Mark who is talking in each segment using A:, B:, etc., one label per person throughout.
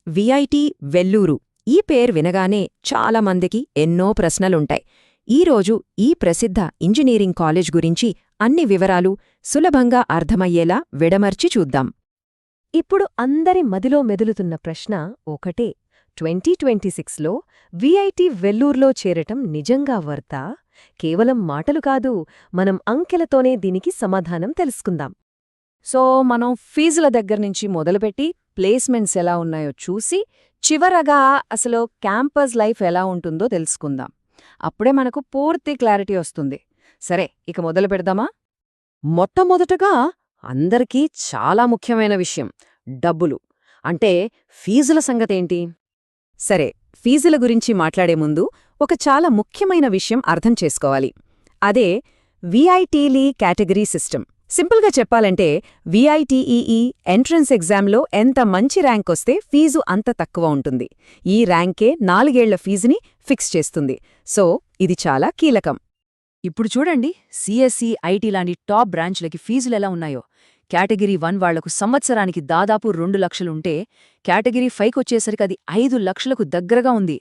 A: VIT Vellore ఈ పేరు వినగానే చాలామందికి ఎన్నో ప్రశ్నలుంటాయి. ఈరోజు ఈ ప్రసిద్ధ ఇంజనీరింగ్ కాలేజ్ గురించి అన్ని వివరాలు సులభంగా అర్థమయ్యేలా విడమర్చి చూద్దాం.
B: ఇప్పుడు అందరి మదిలో మెదులుతున్న ప్రశ్న ఒకటే, 2026లో విఐటి వెల్లూర్లో చేరటం నిజంగా వర్తా? కేవలం మాటలు కాదు, మనం అంకెలతోనే దీనికి సమాధానం తెలుసుకుందాం.
C: సో మనం ఫీజుల దగ్గర్నుంచి మొదలుపెట్టి ప్లేస్మెంట్స్ ఎలా ఉన్నాయో చూసి చివరగా అసలు క్యాంపస్ లైఫ్ ఎలా ఉంటుందో తెలుసుకుందాం. అప్పుడే మనకు పూర్తి క్లారిటీ వస్తుంది. సరే, ఇక మొదలు పెడదామా?
A: మొట్టమొదటగా అందరికీ చాలా ముఖ్యమైన విషయం డబ్బులు. అంటే ఫీజుల సంగతేంటి? సరే, ఫీజుల గురించి మాట్లాడే ముందు ఒక చాలా ముఖ్యమైన విషయం అర్థం చేసుకోవాలి. అదే విఐటిలీ కేటగిరీ సిస్టమ్. సింపుల్గా చెప్పాలంటే విఐటిఈఈ ఎంట్రన్స్ ఎగ్జామ్లో ఎంత మంచి ర్యాంక్ వస్తే ఫీజు అంత తక్కువ ఉంటుంది. ఈ ర్యాంకే 4 ఏళ్ల ఫీజుని ఫిక్స్ చేస్తుంది. సో ఇది చాలా కీలకం.
C: ఇప్పుడు చూడండి, సిఎస్సి, ఐటీ లాంటి టాప్ బ్రాంచ్లకి ఫీజులెలా ఉన్నాయో. కేటగిరీ 1 వాళ్లకు సంవత్సరానికి దాదాపు 2 లక్షలుంటే కేటగిరీ 5 వచ్చేసరికి అది 5 లక్షలకు దగ్గరగా ఉంది.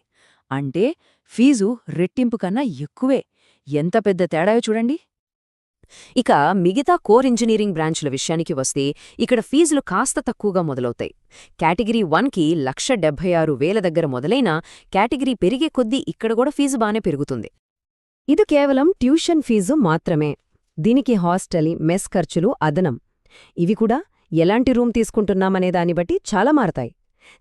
C: అంటే ఫీజు రెట్టింపు కన్నా ఎక్కువే. ఎంత పెద్ద తేడాయో చూడండి.
A: ఇక మిగతా కోర్ ఇంజనీరింగ్ బ్రాంచ్ల విషయానికి వస్తే ఇక్కడ ఫీజులు కాస్త తక్కువగా మొదలవుతాయి. కేటగిరీ 1కి 1,76,000 దగ్గర మొదలైన కేటగిరీ పెరిగే కొద్దీ ఇక్కడ కూడా ఫీజు బానే పెరుగుతుంది. ఇది కేవలం ట్యూషన్ ఫీజు మాత్రమే. దీనికి హాస్టల్, మెస్ ఖర్చులు అదనం. ఇవి కూడా ఎలాంటి రూమ్ తీసుకుంటున్నామనే దాన్ని బట్టి చాలా మారతాయి.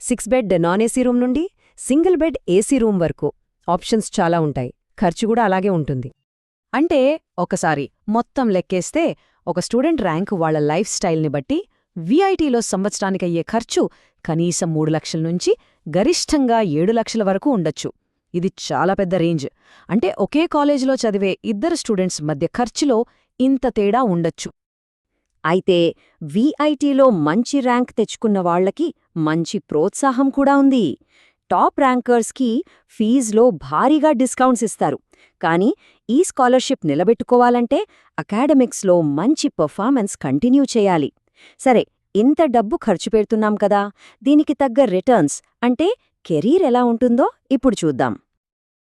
A: 6 బెడ్ నాన్ ఏసీ రూమ్ నుండి సింగిల్ బెడ్ ఏసీ రూమ్ వరకు ఆప్షన్స్ చాలా ఉంటాయి. ఖర్చు కూడా అలాగే ఉంటుంది.
C: అంటే ఒకసారి మొత్తం లెక్కేస్తే ఒక స్టూడెంట్ ర్యాంక్ వాళ్ల లైఫ్ స్టైల్ని బట్టి విఐటిలో సంవత్సరానికయ్యే ఖర్చు కనీసం 3 లక్షల నుంచి గరిష్టంగా 7 లక్షల వరకు ఉండొచ్చు. ఇది చాలా పెద్ద రేంజ్. అంటే ఒకే కాలేజీలో చదివే 2 స్టూడెంట్స్ మధ్య ఖర్చులో ఇంత తేడా ఉండొచ్చు.
A: అయితే విఐటిలో మంచి ర్యాంక్ తెచ్చుకున్న వాళ్లకి మంచి ప్రోత్సాహం కూడా ఉంది. టాప్ ర్యాంకర్స్కి ఫీజులో భారీగా డిస్కౌంట్స్ ఇస్తారు. కానీ ఈ స్కాలర్షిప్ నిలబెట్టుకోవాలంటే అకాడమిక్స్లో మంచి పర్ఫార్మెన్స్ కంటిన్యూ చేయాలి. సరే, ఇంత డబ్బు ఖర్చు పెడుతున్నాం కదా, దీనికి తగ్గ రిటర్న్స్ అంటే కెరీర్ ఎలా ఉంటుందో ఇప్పుడు చూద్దాం.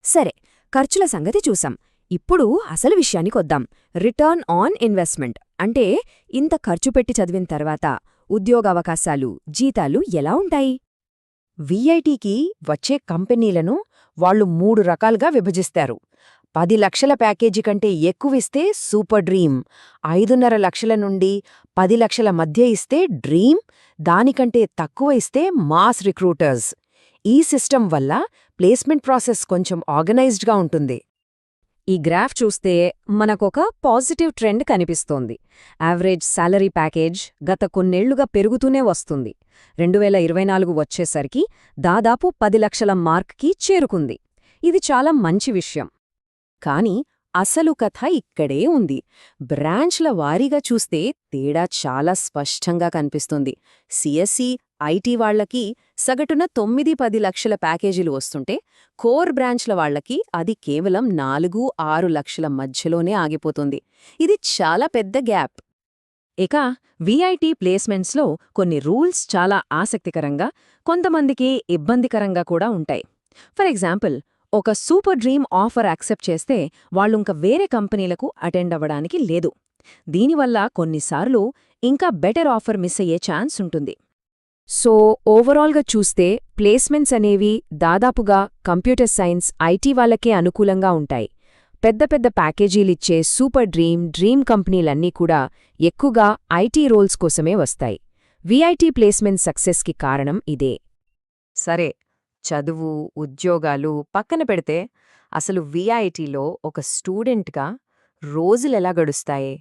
A: సరే, ఖర్చుల సంగతి చూసాం. ఇప్పుడు అసలు విషయానికొద్దాం. రిటర్న్ ఆన్ ఇన్వెస్ట్మెంట్ అంటే ఇంత ఖర్చు పెట్టి చదివిన తర్వాత ఉద్యోగావకాశాలు, జీతాలు ఎలా ఉంటాయి? విఐటికి వచ్చే కంపెనీలను వాళ్లు 3 రకాలుగా విభజిస్తారు. 10 లక్షల ప్యాకేజీ కంటే ఎక్కువిస్తే సూపర్ డ్రీమ్, 5.5 లక్షల నుండి 10 లక్షల మధ్య ఇస్తే డ్రీమ్, దానికంటే తక్కువ ఇస్తే మాస్ రిక్రూటర్స్. ఈ సిస్టమ్ వల్ల ప్లేస్మెంట్ ప్రాసెస్ కొంచెం ఆర్గనైజ్డ్గా ఉంటుంది. ఈ గ్రాఫ్ చూస్తే మనకొక పాజిటివ్ ట్రెండ్ కనిపిస్తోంది. యావరేజ్ శాలరీ ప్యాకేజ్ గత కొన్నేళ్లుగా పెరుగుతూనే వస్తుంది. 2024 వచ్చేసరికి దాదాపు 10 లక్షల మార్క్కి చేరుకుంది. ఇది చాలా మంచి విషయం. కానీ అసలు కథ ఇక్కడే ఉంది. బ్రాంచ్ల వారీగా చూస్తే తేడా చాలా స్పష్టంగా కనిపిస్తుంది. సిఎస్సి, ఐటీ వాళ్లకి సగటున 9-10 లక్షల ప్యాకేజీలు వస్తుంటే కోర్ బ్రాంచ్ల వాళ్లకి అది కేవలం 4-6 లక్షల మధ్యలోనే ఆగిపోతుంది. ఇది చాలా పెద్ద గ్యాప్.
C: ఇక విఐటి ప్లేస్మెంట్స్లో కొన్ని రూల్స్ చాలా ఆసక్తికరంగా, కొంతమందికి ఇబ్బందికరంగా కూడా ఉంటాయి. ఫర్ ఎగ్జాంపుల్, ఒక సూపర్ డ్రీమ్ ఆఫర్ యాక్సెప్ట్ చేస్తే వాళ్ళుంక వేరే కంపెనీలకు అటెండ్ అవ్వడానికి లేదు. దీనివల్ల కొన్నిసార్లు ఇంకా బెటర్ ఆఫర్ మిస్ అయ్యే ఛాన్స్ ఉంటుంది.
A: సో ఓవరాల్గా చూస్తే ప్లేస్మెంట్స్ అనేవి దాదాపుగా కంప్యూటర్ సైన్స్, ఐటీ వాళ్ళకే అనుకూలంగా ఉంటాయి. పెద్ద పెద్ద ప్యాకేజీలిచ్చే సూపర్ డ్రీమ్ కంపెనీలన్నీ కూడా ఎక్కువగా ఐటీ రోల్స్ కోసమే వస్తాయి. విఐటి ప్లేస్మెంట్ సక్సెస్కి కారణం ఇదే.
C: సరే, చదువు, ఉద్యోగాలు పక్కన పెడితే అసలు విఐటిలో ఒక స్టూడెంట్గా రోజులెలా గడుస్తాయి?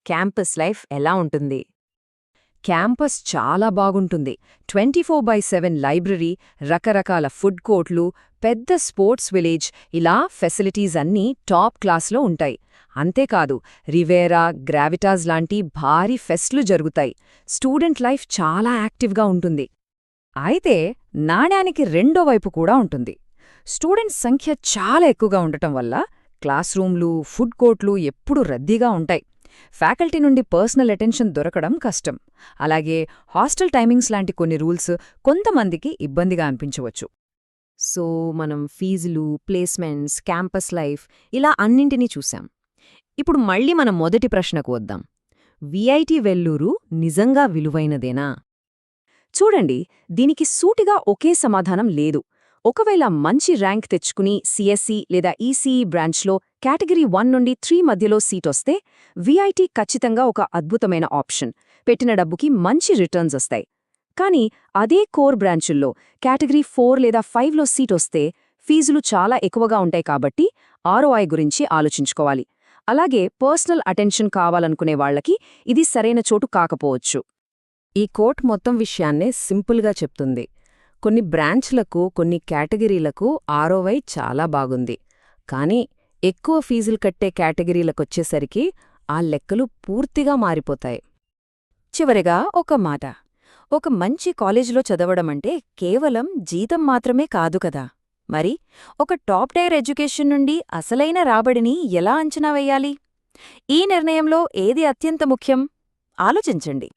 C: క్యాంపస్ లైఫ్ ఎలా ఉంటుంది?
A: క్యాంపస్ చాలా బాగుంటుంది. 24/7 లైబ్రరీ, రకరకాల ఫుడ్ కోర్ట్లు, పెద్ద స్పోర్ట్స్ విలేజ్, ఇలా ఫెసిలిటీస్ అన్నీ టాప్ క్లాస్లో ఉంటాయి. అంతేకాదు, రివేరా, గ్రావిటాస్ లాంటి భారీ ఫెస్ట్లు జరుగుతాయి. స్టూడెంట్ లైఫ్ చాలా యాక్టివ్గా ఉంటుంది. అయితే నాణ్యానికి రెండో వైపు కూడా ఉంటుంది. స్టూడెంట్స్ సంఖ్య చాలా ఎక్కువగా ఉండటం వల్ల క్లాస్ రూమ్లు, ఫుడ్ కోర్ట్లు ఎప్పుడూ రద్దీగా ఉంటాయి. ఫ్యాకల్టీ నుండి పర్సనల్ అటెన్షన్ దొరకడం కష్టం. అలాగే హాస్టల్ టైమింగ్స్ లాంటి కొన్ని రూల్స్ కొంతమందికి ఇబ్బందిగా అనిపించవచ్చు.
C: సో మనం ఫీజులు, ప్లేస్మెంట్స్, క్యాంపస్ లైఫ్ ఇలా అన్నింటినీ చూశాం. ఇప్పుడు మళ్ళీ మన మొదటి ప్రశ్నకు వద్దాం. విఐటి వెల్లూరు నిజంగా విలువైనదేనా? చూడండి, దీనికి సూటిగా ఒకే సమాధానం లేదు. ఒకవేళ మంచి ర్యాంక్ తెచ్చుకుని సిఎస్సి లేదా ఈసీఈ బ్రాంచ్లో కేటగిరీ 1 నుండి 3 మధ్యలో సీటొస్తే విఐటి ఖచ్చితంగా ఒక అద్భుతమైన ఆప్షన్. పెట్టిన డబ్బుకి మంచి రిటర్న్స్ వస్తాయి. కానీ అదే కోర్ బ్రాంచుల్లో కేటగిరీ 4 లేదా 5లో సీటొస్తే ఫీజులు చాలా ఎక్కువగా ఉంటాయి కాబట్టి ఆర్ఓఐ గురించి ఆలోచించుకోవాలి. అలాగే పర్సనల్ అటెన్షన్ కావాలనుకునే వాళ్లకి ఇది సరైన చోటు కాకపోవచ్చు.
A: ఈ కోట్ మొత్తం విషయాన్నే సింపుల్గా చెప్తుంది. కొన్ని బ్రాంచ్లకు, కొన్ని కేటగిరీలకు ఆర్ఓఐ చాలా బాగుంది. కానీ ఎక్కువ ఫీజులు కట్టే కేటగిరీలకొచ్చేసరికి ఆ లెక్కలు పూర్తిగా మారిపోతాయి. చివరిగా ఒక మాట. ఒక మంచి కాలేజీలో చదవడమంటే కేవలం జీతం మాత్రమే కాదు కదా. మరి ఒక టాప్ టైర్ ఎడ్యుకేషన్ నుండి అసలైన రాబడిని ఎలా అంచనా వెయ్యాలి? ఈ నిర్ణయంలో ఏది అత్యంత ముఖ్యం? ఆలోచించండి.